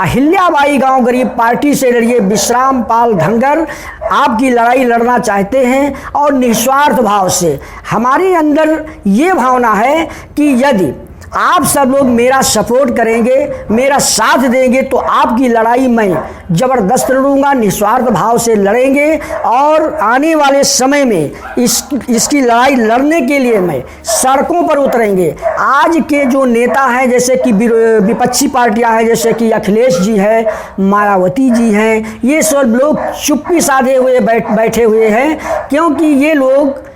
अहिल्याबाई गांव गरीब पार्टी से लड़िए। विश्राम पाल धनगर आपकी लड़ाई लड़ना चाहते हैं और निस्वार्थ भाव से। हमारे अंदर ये भावना है कि यदि आप सब लोग मेरा सपोर्ट करेंगे, मेरा साथ देंगे, तो आपकी लड़ाई मैं ज़बरदस्त लड़ूंगा, निस्वार्थ भाव से लड़ेंगे। और आने वाले समय में इसकी लड़ाई लड़ने के लिए मैं सड़कों पर उतरेंगे। आज के जो नेता हैं, जैसे कि विपक्षी पार्टियां हैं, जैसे कि अखिलेश जी है, मायावती जी हैं, ये सब लोग चुप्पी साधे हुए बैठे हुए हैं, क्योंकि ये लोग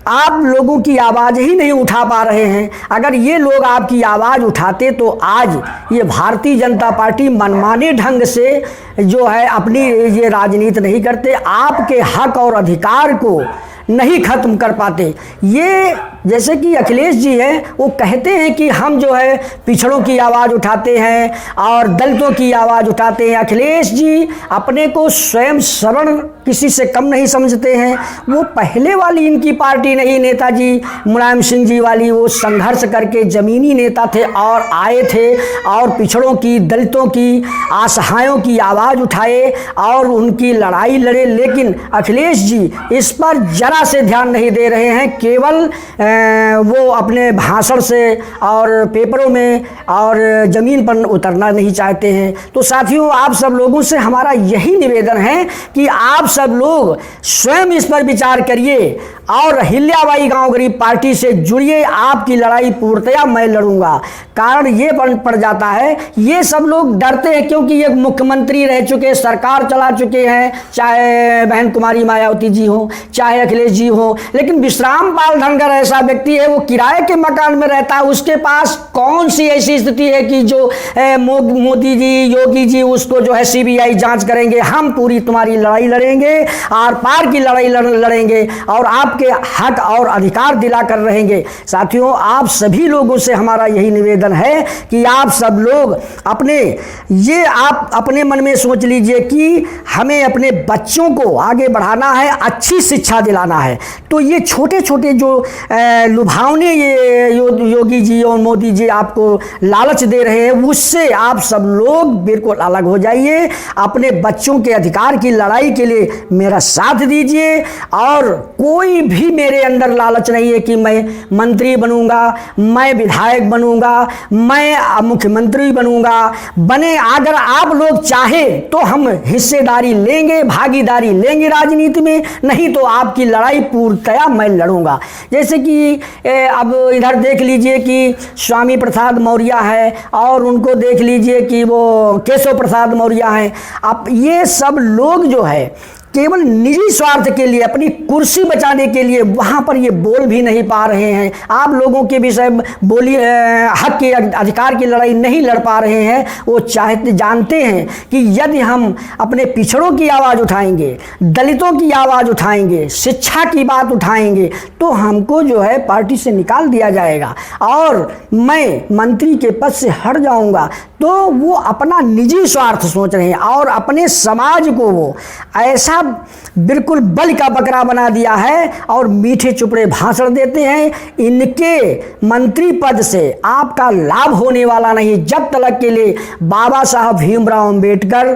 आप लोगों की आवाज़ ही नहीं उठा पा रहे हैं। अगर ये लोग आपकी आवाज़ उठाते तो आज ये भारतीय जनता पार्टी मनमाने ढंग से जो है अपनी ये राजनीति नहीं करते, आपके हक और अधिकार को नहीं ख़त्म कर पाते। ये जैसे कि अखिलेश जी हैं, वो कहते हैं कि हम जो है पिछड़ों की आवाज़ उठाते हैं और दलितों की आवाज़ उठाते हैं। अखिलेश जी अपने को स्वयं सवर्ण किसी से कम नहीं समझते हैं। वो पहले वाली इनकी पार्टी नहीं, नेताजी मुलायम सिंह जी वाली, वो संघर्ष करके ज़मीनी नेता थे और आए थे और पिछड़ों की, दलितों की, असहायों की आवाज़ उठाए और उनकी लड़ाई लड़े। लेकिन अखिलेश जी इस पर ज़रा से ध्यान नहीं दे रहे हैं। केवल वो अपने भाषण से और पेपरों में और ज़मीन पर उतरना नहीं चाहते हैं। तो साथियों, आप सब लोगों से हमारा यही निवेदन है कि आप सब लोग स्वयं इस पर विचार करिए और अहिल्याबाई गांव गरीब पार्टी से जुड़िए। आपकी लड़ाई पूर्णतया मैं लड़ूंगा। कारण ये पड़ जाता है, ये सब लोग डरते हैं क्योंकि ये मुख्यमंत्री रह चुके, सरकार चला चुके हैं, चाहे बहन कुमारी मायावती जी हो, चाहे अखिलेश जी हो। लेकिन विश्राम पाल धनगर ऐसा व्यक्ति है, वो किराए के मकान में रहता है। उसके पास कौन सी ऐसी स्थिति है कि जो मोदी जी, योगी जी उसको जो है सीबीआई जांच करेंगे। हम पूरी तुम्हारी लड़ाई लड़ेंगे, आर पार की लड़ाई लड़ेंगे और आपके हक और अधिकार दिलाकर रहेंगे। साथियों, आप सभी लोगों से हमारा यही निवेदन है कि आप सब लोग आप अपने मन में सोच लीजिए कि हमें अपने बच्चों को आगे बढ़ाना है, अच्छी शिक्षा दिलाना है। तो ये छोटे छोटे जो लुभावने ये योगी जी और मोदी जी आपको लालच दे रहे हैं, उससे आप सब लोग बिल्कुल अलग हो जाइए। अपने बच्चों के अधिकार की लड़ाई के लिए मेरा साथ दीजिए। और कोई भी मेरे अंदर लालच नहीं है कि मैं मंत्री बनूंगा, मैं विधायक बनूंगा, मैं मुख्यमंत्री बनूंगा। अगर आप लोग चाहे तो हम हिस्सेदारी लेंगे, भागीदारी लेंगे राजनीति में, नहीं तो आपकी लड़ाई पूर्णतया मैं लड़ूंगा। जैसे कि अब इधर देख लीजिए कि स्वामी प्रसाद मौर्य है और उनको देख लीजिए कि वो केशव प्रसाद मौर्य हैं। अब ये सब लोग जो है केवल निजी स्वार्थ के लिए, अपनी कुर्सी बचाने के लिए वहाँ पर ये बोल भी नहीं पा रहे हैं। आप लोगों के विषय हक के अधिकार की लड़ाई नहीं लड़ पा रहे हैं। वो जानते हैं कि यदि हम अपने पिछड़ों की आवाज़ उठाएंगे, दलितों की आवाज़ उठाएंगे, शिक्षा की बात उठाएंगे, तो हमको जो है पार्टी से निकाल दिया जाएगा और मैं मंत्री के पद से हट जाऊँगा। तो वो अपना निजी स्वार्थ सोच रहे हैं और अपने समाज को वो ऐसा बिल्कुल बलि का बकरा बना दिया है और मीठे चुपड़े भाषण देते हैं। इनके मंत्री पद से आपका लाभ होने वाला नहीं जब तक के लिए बाबा साहब भीमराव अंबेडकर,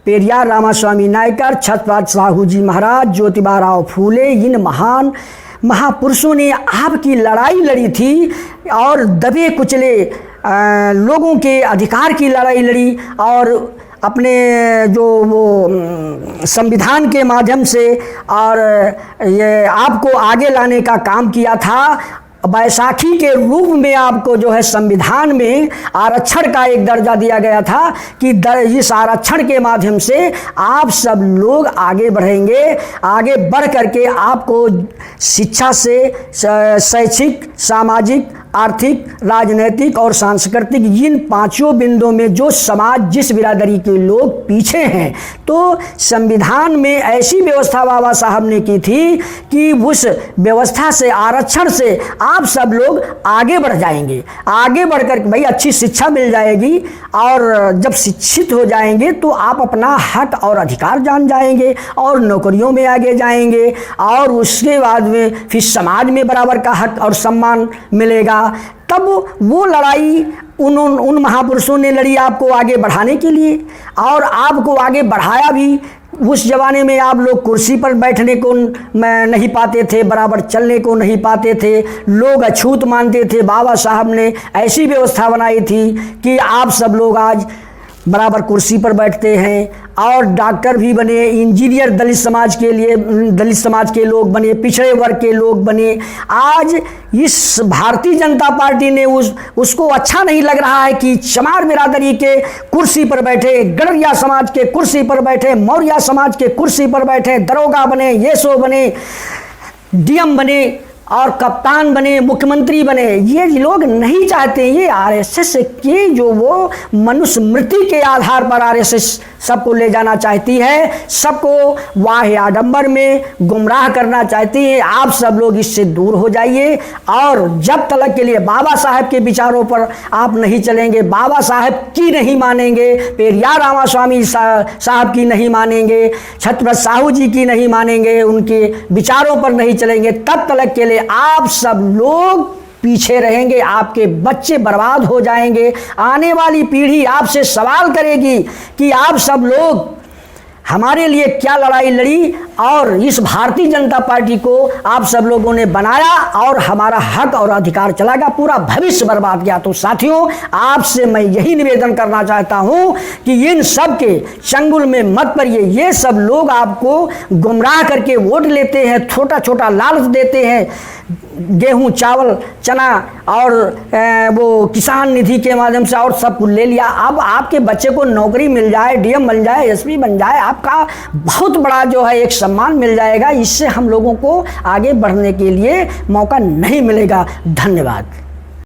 पेरियार रामास्वामी नायकर, छत्रपति साहू जी महाराज, ज्योतिबा राव फूले, इन महान महापुरुषों ने आपकी लड़ाई लड़ी थी और दबे कुचले लोगों के अधिकार की लड़ाई लड़ी और अपने जो वो संविधान के माध्यम से और ये आपको आगे लाने का काम किया था। बैसाखी के रूप में आपको जो है संविधान में आरक्षण का एक दर्जा दिया गया था कि इस आरक्षण के माध्यम से आप सब लोग आगे बढ़ेंगे। आगे बढ़ करके आपको शिक्षा से शैक्षिक, सामाजिक, आर्थिक, राजनैतिक और सांस्कृतिक इन पांचों बिंदुओं में जो समाज जिस बिरादरी के लोग पीछे हैं, तो संविधान में ऐसी व्यवस्था बाबा साहब ने की थी कि उस व्यवस्था से, आरक्षण से आप सब लोग आगे बढ़ जाएंगे। आगे बढ़कर भाई अच्छी शिक्षा मिल जाएगी और जब शिक्षित हो जाएंगे तो आप अपना हक और अधिकार जान जाएंगे और नौकरियों में आगे जाएंगे और उसके बाद में फिर समाज में बराबर का हक और सम्मान मिलेगा। तब वो लड़ाई उन महापुरुषों ने लड़ी आपको आगे बढ़ाने के लिए, और आपको आगे बढ़ाया भी। उस ज़माने में आप लोग कुर्सी पर बैठने को नहीं पाते थे, बराबर चलने को नहीं पाते थे, लोग अछूत मानते थे। बाबा साहब ने ऐसी व्यवस्था बनाई थी कि आप सब लोग आज बराबर कुर्सी पर बैठते हैं, और डॉक्टर भी बने, इंजीनियर दलित समाज के लोग बने, पिछड़े वर्ग के लोग बने। आज इस भारतीय जनता पार्टी ने उसको अच्छा नहीं लग रहा है कि चमार बिरादरी के कुर्सी पर बैठे, गड़रिया समाज के कुर्सी पर बैठे, मौर्य समाज के कुर्सी पर बैठे, दरोगा बने, येसो बने, डीएम बने और कप्तान बने, मुख्यमंत्री बने। ये लोग नहीं चाहते। ये आरएसएस के जो वो मनुस्मृति के आधार पर आरएसएस सबको ले जाना चाहती है, सबको वाह आडंबर में गुमराह करना चाहती है। आप सब लोग इससे दूर हो जाइए, और जब तक के लिए बाबा साहब के विचारों पर आप नहीं चलेंगे, बाबा साहब की नहीं मानेंगे, पेरियार रामास्वामी साहब की नहीं मानेंगे, छत्रपति साहू जी की नहीं मानेंगे, उनके विचारों पर नहीं चलेंगे, तब तक के लिए आप सब लोग पीछे रहेंगे, आपके बच्चे बर्बाद हो जाएंगे। आने वाली पीढ़ी आपसे सवाल करेगी कि आप सब लोग हमारे लिए क्या लड़ाई लड़ी, और इस भारतीय जनता पार्टी को आप सब लोगों ने बनाया और हमारा हक और अधिकार चला गया, पूरा भविष्य बर्बाद किया। तो साथियों, आपसे मैं यही निवेदन करना चाहता हूं कि इन सब के चंगुल में मत पड़िए। ये सब लोग आपको गुमराह करके वोट लेते हैं, छोटा छोटा लालच देते हैं, गेहूं, चावल, चना और वो किसान निधि के माध्यम से, और सब कुछ ले लिया। अब आपके बच्चे को नौकरी मिल जाए, डीएम बन जाए, एसपी बन जाए, आपका बहुत बड़ा जो है एक सम्मान मिल जाएगा। इससे हम लोगों को आगे बढ़ने के लिए मौका नहीं मिलेगा। धन्यवाद।